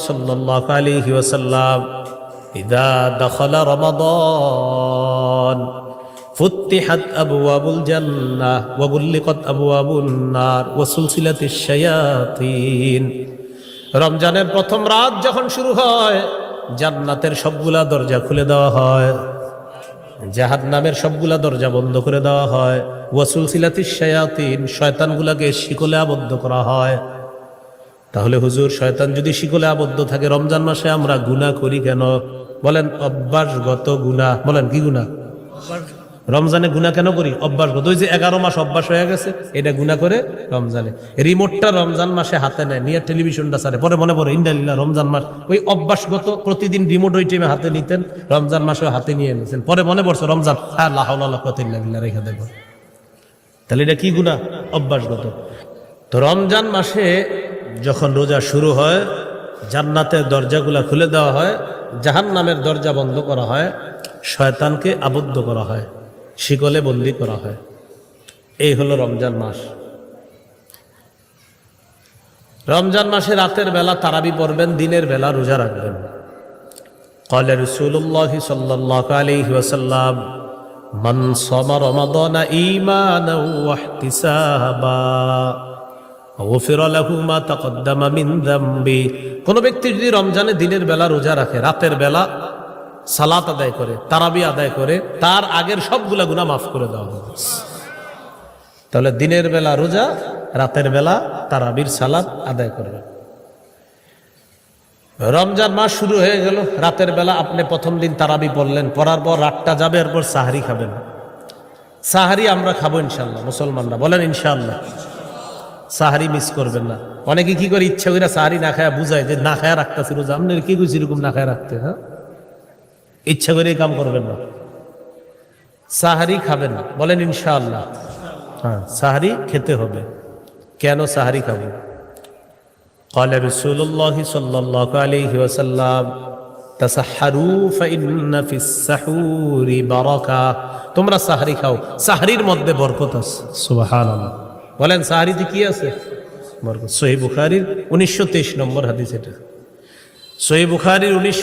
সাল্লাল্লাহু আলাইহি ওয়াসাল্লাম ইযা দাখালা রমাদান ফুতিহাত আবওয়াবুল জান্নাহ ওয়া গুল্লিকাত আবওয়াবুন নার ওয়া সুলসিলাতিশ শায়াতিন। রমজানের প্রথম রাত যখন শুরু হয় জান্নাতের সবগুলা দরজা খুলে দেওয়া হয়, জাহান্নামের সবগুলা দরজা বন্ধ করে দেওয়া হয়। ওয়া সুলসিলাতিশ শায়াতিন, শয়তানগুলাকে শিকলে আবদ্ধ করা হয়। তাহলে হুজুর, শয়তান যদি শিকলে আবদ্ধ থাকে, রমজান মাসে আমরা গুনাহ করি কেন? বলেন অভ্যাসগত গুনাহ। বলেন কি গুনাহ? রমজানে গুনাহ কেন করি? অভ্যাসগত। ওই যে 11 মাস অভ্যাস হয়ে গেছে, এটা গুনাহ করে রমজানে। রিমোটটা রমজান মাসে হাতে নেয়, নিয়ে টেলিভিশনটা ছাড়ে, পরে মনে পড়ে ইন্দালিল্লাহ রমজান মাস। ওই অভ্যাসগত প্রতিদিন রিমোট ওই টাইমে হাতে নিতেন, রমজান মাসে হাতে নিয়ে নিয়েছেন, পরে মনে পড়ছে রমজান, হ্যাঁ লা হাওলা ওয়ালা কুওয়াতা ইল্লা বিল্লাহ রেখে দেব। তাহলে এটা কি গুনাহ? অভ্যাসগত। তো রমজান মাসে যখন রোজা শুরু হয়, জান্নাতের দরজাগুলা খুলে দেওয়া হয়, জাহান্নামের দরজা বন্ধ করা হয়, শয়তানকে আবদ্ধ করা হয়, শিকলে বন্দী করা হয়। এই হলো রমজান মাস। রমজান মাসে রাতের বেলা তারাবি পড়বেন, দিনের বেলা রোজা রাখবেন। ক্বালা রাসূলুল্লাহ সাল্লাল্লাহু আলাইহি ওয়াসাল্লাম মান সামা রমাদানা ঈমানাও ওয়া ইহতিসাবা গুফিরা লাহু মা তাকদ্দামা মিন যামবি। কোন ব্যক্তি যদি রমজানে দিনের বেলা রোজা রাখে, রাতের বেলা সালাত আদায় করে, তারাবি আদায় করে, তার আগের সবগুলা গুনাহ মাফ করে দেওয়া হবে। তাহলে দিনের বেলা রোজা, রাতের বেলা তারাবির সালাত আদায় করবে। রমজান মাস শুরু হয়ে গেল, রাতের বেলা আপনি প্রথম দিন তারাবি পড়লেন, পড়ার পর রাতটা যাবে, এরপর সাহারি খাবেন। সাহারি আমরা খাবো ইনশাআল্লাহ, মুসলমানরা বলেন ইনশাআল্লাহ। সাহারি মিস করবেন না। অনেকে কি করে ইচ্ছা করে সাহারি না খায়া বুঝায় যে না খায়া রাখতেছি রোজা। আপনি কি কইছি এরকম না খায়া রাখতে? হ্যাঁ, ইচ্ছা করে কাম করবেন না, সাহারি খাবেন না, বলেন ইনশাআল্লাহ। হ্যাঁ, সাহারি খেতে হবে। কেন সাহারি খাবো? ক্বালা রাসূলুল্লাহ সাল্লাল্লাহু আলাইহি ওয়াসাল্লাম তাসাহহারু ফাইন্না ফিস সাহুরি বারাকা। তোমরা সাহারি খাও, সাহারির মধ্যে বরকত আছে। সুবহানাল্লাহ, বলেন সাহারিতে কি আছে? বরকত। সহিহ বুখারীর 1923 নম্বর হাদিস। এটা সহিহ বুখারীর 19